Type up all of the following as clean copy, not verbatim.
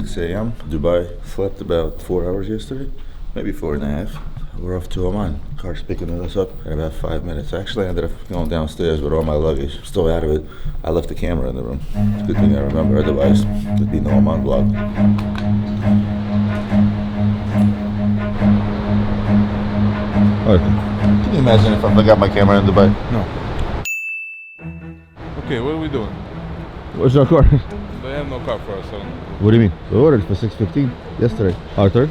6 a.m. Dubai. Slept about 4 hours yesterday, maybe 4.5. We're off to Oman. Car's picking us up in about 5 minutes. Actually, I ended up going downstairs with all my luggage. Still out of it. I left the camera in the room. It's a good thing I remember, otherwise there'd be no Oman vlog. Can you imagine if I forgot my camera in Dubai? No. Okay, what are we doing? Where's our car? They have no car for us, so... What do you mean? We ordered for 6:15 yesterday. Arthur,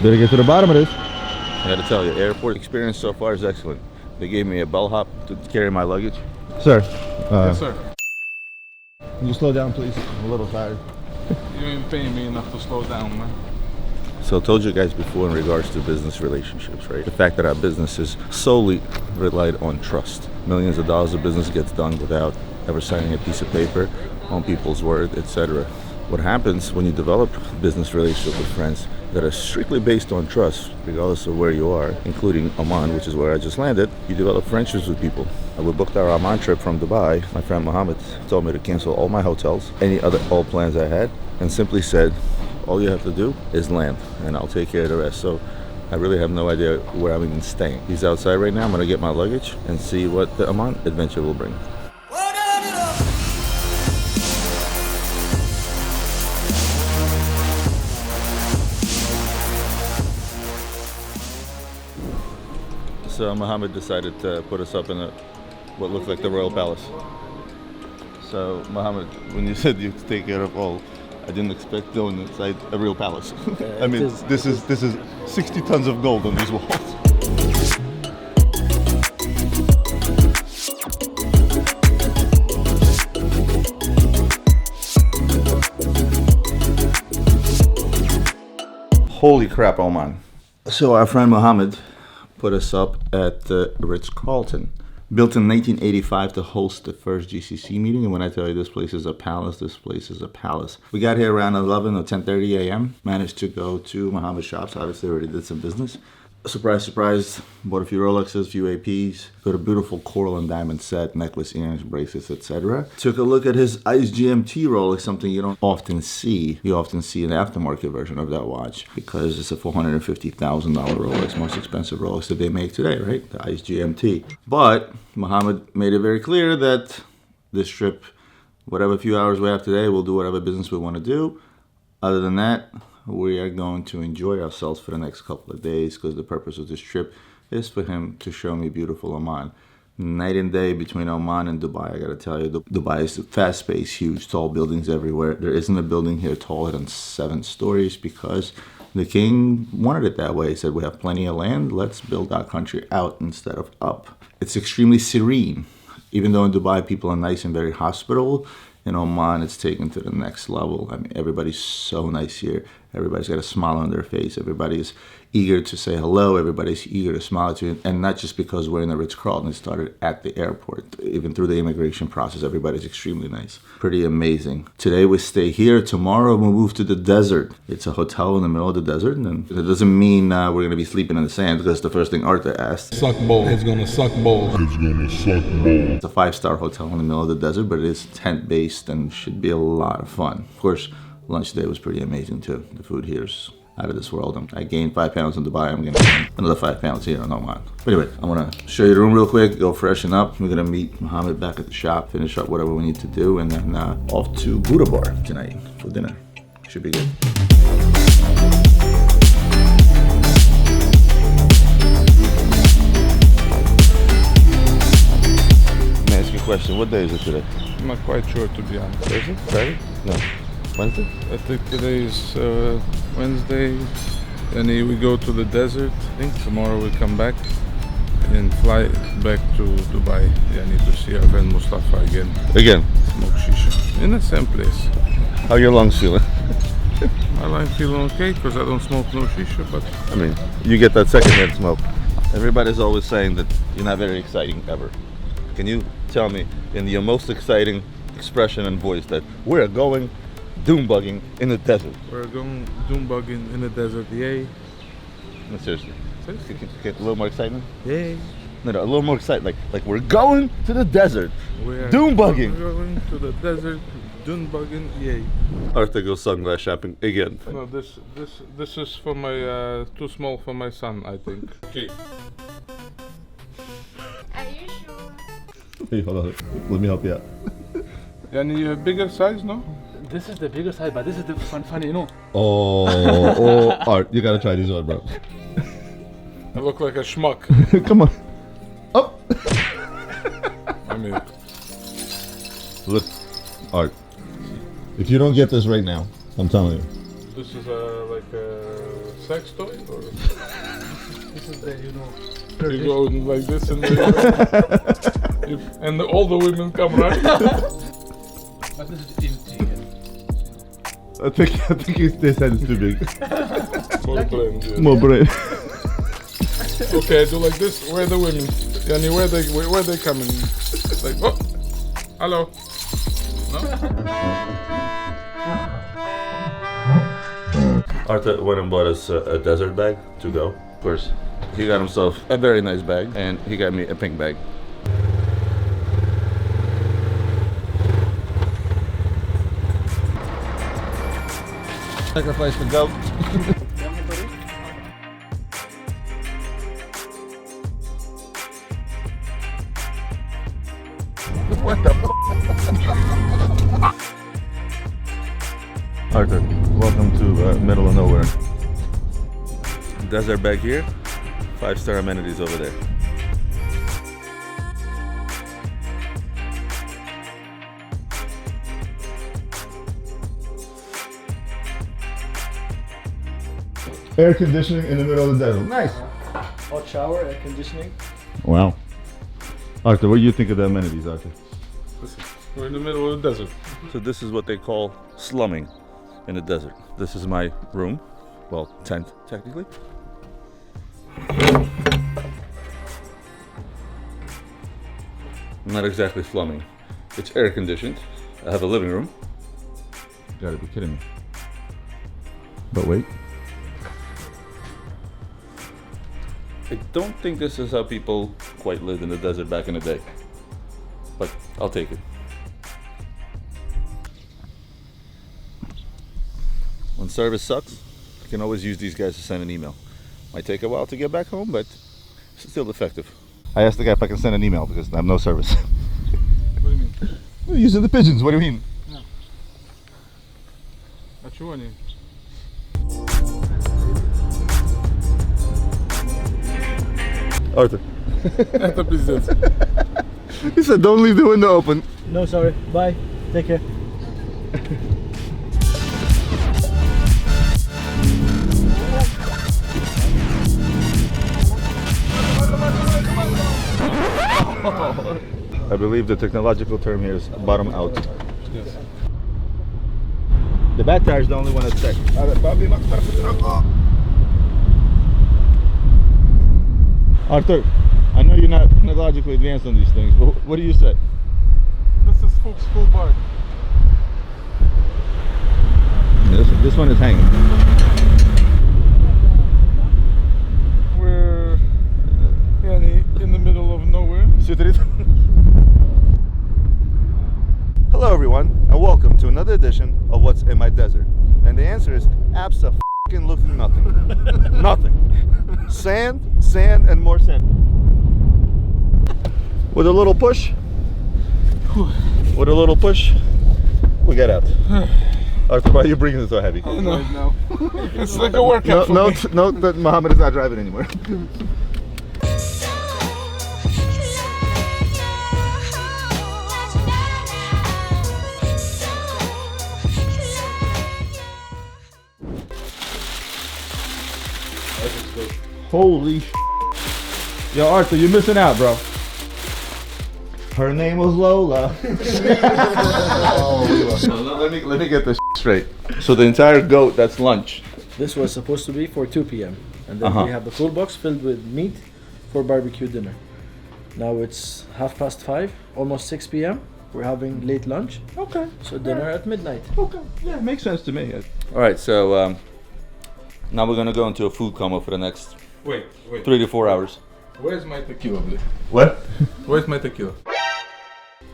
better get to the bottom of this. I gotta tell you, airport experience so far is excellent. They gave me a bellhop to carry my luggage. Sir. Yes, sir. Can you slow down, please? I'm a little tired. You ain't paying me enough to slow down, man. So I told you guys before in regards to business relationships, right? The fact that our business is solely relied on trust. Millions of dollars of business gets done without ever signing a piece of paper, on people's word, etc. What happens when you develop business relationships with friends that are strictly based on trust, regardless of where you are, including Oman, which is where I just landed, you develop friendships with people. We booked our Oman trip from Dubai. My friend Mohammed told me to cancel all my hotels, all plans I had, and simply said, all you have to do is land, and I'll take care of the rest. So I really have no idea where I'm even staying. He's outside right now. I'm gonna get my luggage and see what the Oman adventure will bring. So Mohammed decided to put us up in what looked like the Royal Palace. So Mohammed, when you said you'd take care of all, I didn't expect going inside a real palace. I mean, this is 60 tons of gold on these walls. Holy crap, Oman. So our friend Mohammed put us up at the Ritz-Carlton, built in 1985 to host the first GCC meeting. And when I tell you this place is a palace, this place is a palace. We got here around 11 or 10:30 a.m. Managed to go to Mohammed's shops. Obviously, already did some business. Surprise, surprise. Bought a few Rolexes, a few APs. Got a beautiful coral and diamond set, necklace, earrings, bracelets, etc. Took a look at his Ice GMT Rolex, something you don't often see. You often see an aftermarket version of that watch because it's a $450,000 Rolex, most expensive Rolex that they make today, right? The Ice GMT. But Mohammed made it very clear that this trip, whatever few hours we have today, we'll do whatever business we want to do. Other than that, we are going to enjoy ourselves for the next couple of days because the purpose of this trip is for him to show me beautiful Oman. Night and day between Oman and Dubai, I gotta tell you. Dubai is fast-paced, huge, tall buildings everywhere. There isn't a building here taller than 7 stories because the king wanted it that way. He said, we have plenty of land, let's build our country out instead of up. It's extremely serene. Even though in Dubai people are nice and very hospitable, in Oman, it's taken to the next level. I mean, everybody's so nice here. Everybody's got a smile on their face. Everybody's eager to say hello. Everybody's eager to smile at you. And not just because we're in the Ritz-Carlton. It started at the airport. Even through the immigration process, everybody's extremely nice. Pretty amazing. Today we stay here. Tomorrow we move to the desert. It's a hotel in the middle of the desert. And it doesn't mean we're going to be sleeping in the sand because the first thing Arthur asked. Suck bowl. It's gonna suck bowl. It's gonna suck bowl. It's a 5-star hotel in the middle of the desert, but it is tent-based and should be a lot of fun. Of course, lunch today was pretty amazing too. The food here is out of this world. I gained 5 pounds in Dubai. I'm gonna gain another 5 pounds here in Oman. But anyway, I wanna show you the room real quick, go freshen up. We're gonna meet Mohammed back at the shop, finish up whatever we need to do, and then off to Buddha Bar tonight for dinner. Should be good. Let me ask you a question. What day is it today? I'm not quite sure, to be honest. Thursday? Friday? No. Wednesday? I think today is Wednesday, and then we go to the desert. I think tomorrow we come back and fly back to Dubai. Yeah, I need to see our friend Mustafa again. Again? Smoke shisha. In the same place. How are your lungs feeling? My life feeling okay because I don't smoke no shisha, but... I mean, you get that second-hand smoke. Everybody's always saying that you're not very exciting ever. Can you tell me in your most exciting expression and voice that we're going doom bugging in the desert? We're going doom bugging in the desert, yay. No, seriously. Can you get a little more excitement? Yay. No, a little more excitement. Like we're going to the desert. We're doom bugging. We're going to the desert, Dunbuggen, yay. Arthur goes sunglass shopping again. No, this is for my too small for my son, I think. Okay. Are you sure? Hey, hold on. Let me help you out. Any bigger size, no? This is the biggest side, but this is the funny, you know. Oh, Art, you gotta try this one, bro. I look like a schmuck. Come on. Up. I mean, Look, Art. If you don't get this right now, I'm telling you. this is like a sex toy, or This is the, you know. you go like this and and all the women come right. But this is empty. I think this head is too big. More brain, yeah. More brain. Okay, I do like this. Where are the women? Yani, where they coming? Like, oh, hello. No? Arthur went and bought us a desert bag to go. Of course, he got himself a very nice bag, and he got me a pink bag. Sacrifice the goat. What the Arthur, welcome to middle of nowhere. Desert bag here, 5-star amenities over there. Air conditioning in the middle of the desert. Nice. Hot shower, air conditioning. Wow. Arthur, what do you think of the amenities, Arthur? Listen, we're in the middle of the desert. So this is what they call slumming in the desert. This is my room. Well, tent, technically. Not exactly slumming. It's air conditioned. I have a living room. You gotta be kidding me. But wait. I don't think this is how people quite lived in the desert back in the day. But I'll take it. When service sucks, I can always use these guys to send an email. Might take a while to get back home, but it's still effective. I asked the guy if I can send an email because I have no service. What do you mean? We're using the pigeons, what do you mean? А чего они? Arthur. Это пиздец. He said don't leave the window open. No, sorry. Bye. Take care. I believe the technological term here is bottom out. Yes. The back tire is the only one that's checked. Arthur, I know you're not technologically advanced on these things, but what do you say? This is full bar. This one is hanging. We're in the middle of nowhere. Hello everyone, and welcome to another edition of What's in My Desert. And the answer is abso-fucking nothing. Nothing. Sand, sand, and more sand. With a little push, we get out. Arthur, why are you bringing it so heavy? No. It's like a workout. Note that Muhammad is not driving anymore. Holy sh**. Yo, Arthur, you're missing out, bro. Her name was Lola. Let me get this straight. So the entire goat, that's lunch. This was supposed to be for 2 p.m. And then we have the cool box filled with meat for barbecue dinner. Now it's 5:30, almost 6 p.m. We're having late lunch. Okay. So dinner at midnight. Okay. Yeah, makes sense to me. All right, so now we're gonna go into a food coma for the next Wait. 3 to 4 hours. Where's my tequila, please? What? Where's my tequila?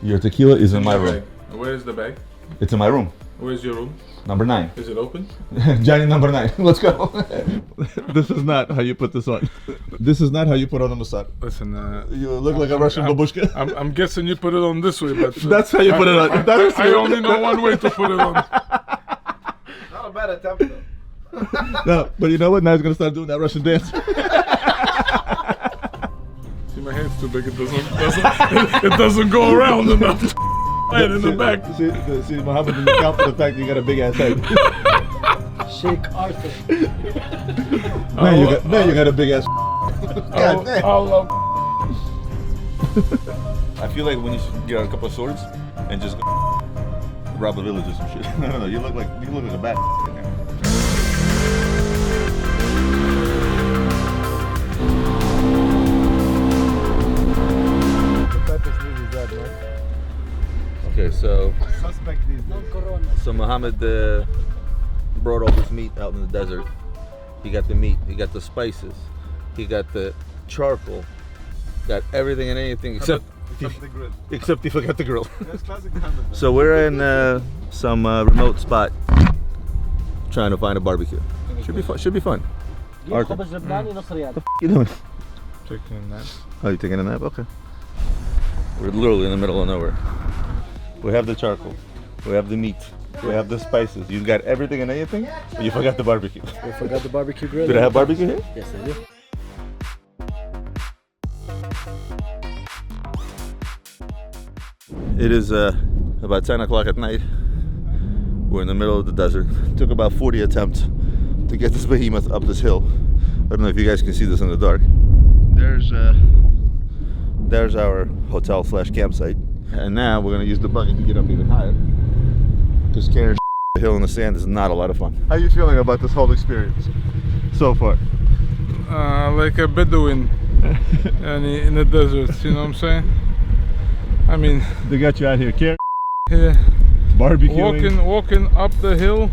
Your tequila is in my room. Bag. Where's the bag? It's in my room. Where's your room? Number 9. Is it open? Johnny number 9. Let's go. This is not how you put this on. This is not how you put on a Muscat. Listen, You look like a Russian babushka. I'm guessing you put it on this way, but That's how you put it on. I only know one way to put it on. Not a bad attempt though. No, but you know what? Now he's gonna start doing that Russian dance. See, my hand's too big. It doesn't go around enough. Right in the back. See, Mohammed didn't account for the fact that you got a big ass head. Sheikh Arthur. Man, you got a big ass. God damn. I feel like when you get out a couple of swords and just go rob a village or some shit. I don't know. You look like a bat. What type of sneeze is that, man? Okay, so Suspect these days. Mohammed brought all this meat out in the desert. He got the meat, he got the spices, he got the charcoal, got everything and anything except the grill. he forgot the grill. That's classic Mohammed. So we're in some remote spot trying to find a barbecue. Should be fun. Should be fun. Arthur, what the you doing? Taking a nap. Oh, you taking a nap? Okay. We're literally in the middle of nowhere. We have the charcoal. We have the meat. We have the spices. You got everything and anything, but you forgot the barbecue. We forgot the barbecue grill. Did I have barbecue here? Yes, I do. It is about 10 o'clock at night. We're in the middle of the desert. It took about 40 attempts to get this behemoth up this hill. I don't know if you guys can see this in the dark. There's our hotel / campsite. And now we're gonna use the buggy to get up even higher. Because carrying the hill in the sand is not a lot of fun. How are you feeling about this whole experience so far? Like a Bedouin in the desert, you know what I'm saying? I mean, They got you out here carrying, yeah, barbecuing. walking up the hill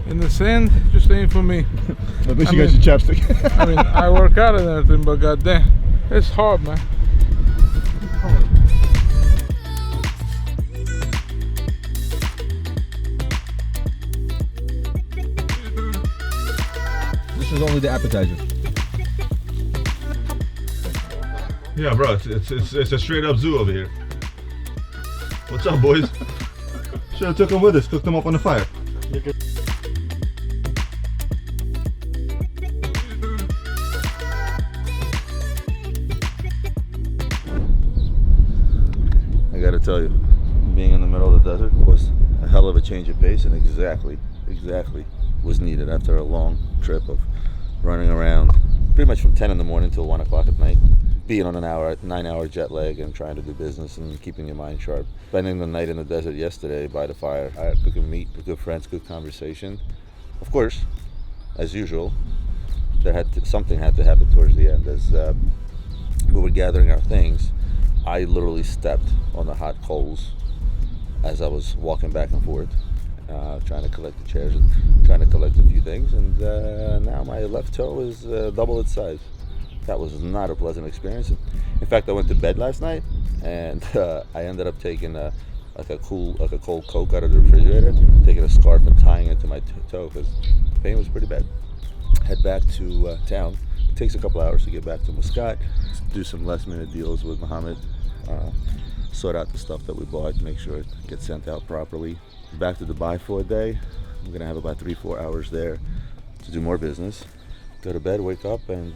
in the sand, just ain't for me. At least I you got mean- your chapstick. I mean, I work out and everything, but goddamn, it's hard, man. This is only the appetizer. Yeah, bro, it's a straight up zoo over here. What's up, boys? Should have took them with us, cooked them up on the fire. I gotta tell you, being in the middle of the desert was a hell of a change of pace, and exactly was needed after a long trip of running around pretty much from 10 in the morning till 1 o'clock at night, being on an 9-hour jet lag and trying to do business and keeping your mind sharp. Spending the night in the desert yesterday by the fire, cooking meat with good friends, good conversation. Of course, as usual, something had to happen towards the end. As we were gathering our things, I literally stepped on the hot coals as I was walking back and forth, trying to collect the chairs and trying to collect a few things, and now my left toe is double its size. That was not a pleasant experience. In fact, I went to bed last night, and I ended up taking a cold Coke out of the refrigerator, taking a scarf and tying it to my toe because the pain was pretty bad. Head back to town. It takes a couple hours to get back to Muscat, do some last minute deals with Mohammed, sort out the stuff that we bought, make sure it gets sent out properly. Back to Dubai for a day. I'm gonna have about 3-4 hours there to do more business, go to bed, wake up, and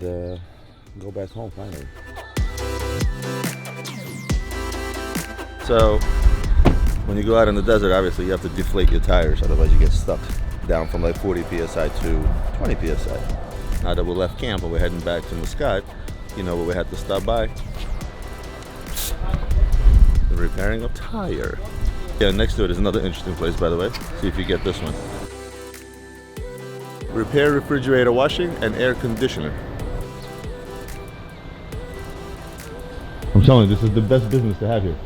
go back home finally. So when you go out in the desert, obviously you have to deflate your tires, otherwise you get stuck down from like 40 psi to 20 psi. Now that we left camp and we're heading back to Muscat, you know what we had to stop by? The repairing of tire. Yeah, next to it is another interesting place, by the way. See if you get this one. Repair refrigerator washing and air conditioner. I'm telling you, this is the best business to have here.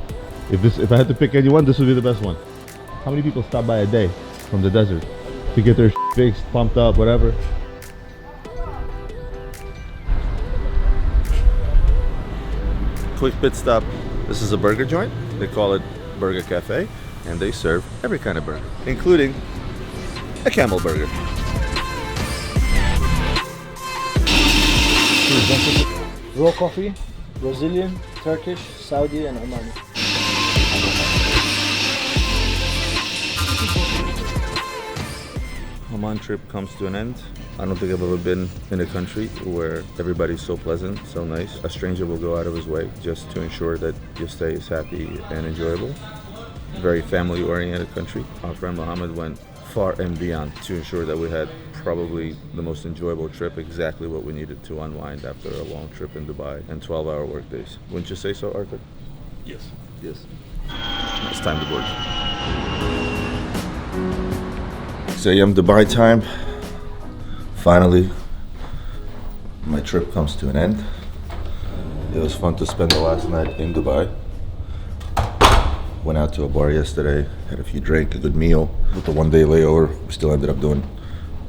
If I had to pick anyone, this would be the best one. How many people stop by a day from the desert to get their fixed, pumped up, whatever? Quick pit stop. This is a burger joint. They call it Burger Cafe. and they serve every kind of burger, including a camel burger. Raw coffee, Brazilian, Turkish, Saudi, and Omani. Oman trip comes to an end. I don't think I've ever been in a country where everybody's so pleasant, so nice. A stranger will go out of his way just to ensure that your stay is happy and enjoyable. Very family-oriented country. Our friend Mohammed went far and beyond to ensure that we had probably the most enjoyable trip, exactly what we needed to unwind after a long trip in Dubai and 12-hour work days. Wouldn't you say so, Arthur? Yes. Yes. It's time to board. 6 a.m. Dubai time. Finally, my trip comes to an end. It was fun to spend the last night in Dubai. Went out to a bar yesterday, had a few drinks, a good meal. With the one-day layover, we still ended up doing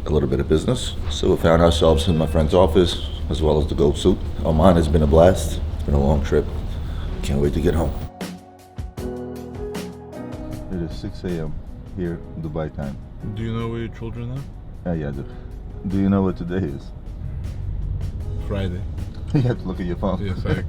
a little bit of business. So we found ourselves in my friend's office, as well as the goat suit. Oman has been a blast. It's been a long trip. Can't wait to get home. It is 6 a.m. here in Dubai time. Do you know where your children are? Yeah, I do. Do you know what today is? Friday. You have to look at your phone. Yes, I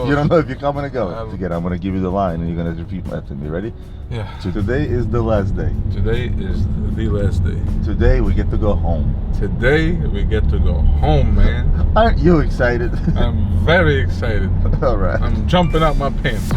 You don't know if you're coming or going. I'm- Again, I'm going to give you the line and you're going to repeat after me. Ready? Yeah. So today is the last day. Today is the last day. Today we get to go home. Today we get to go home, man. Aren't you excited? I'm very excited. All right. I'm jumping out my pants.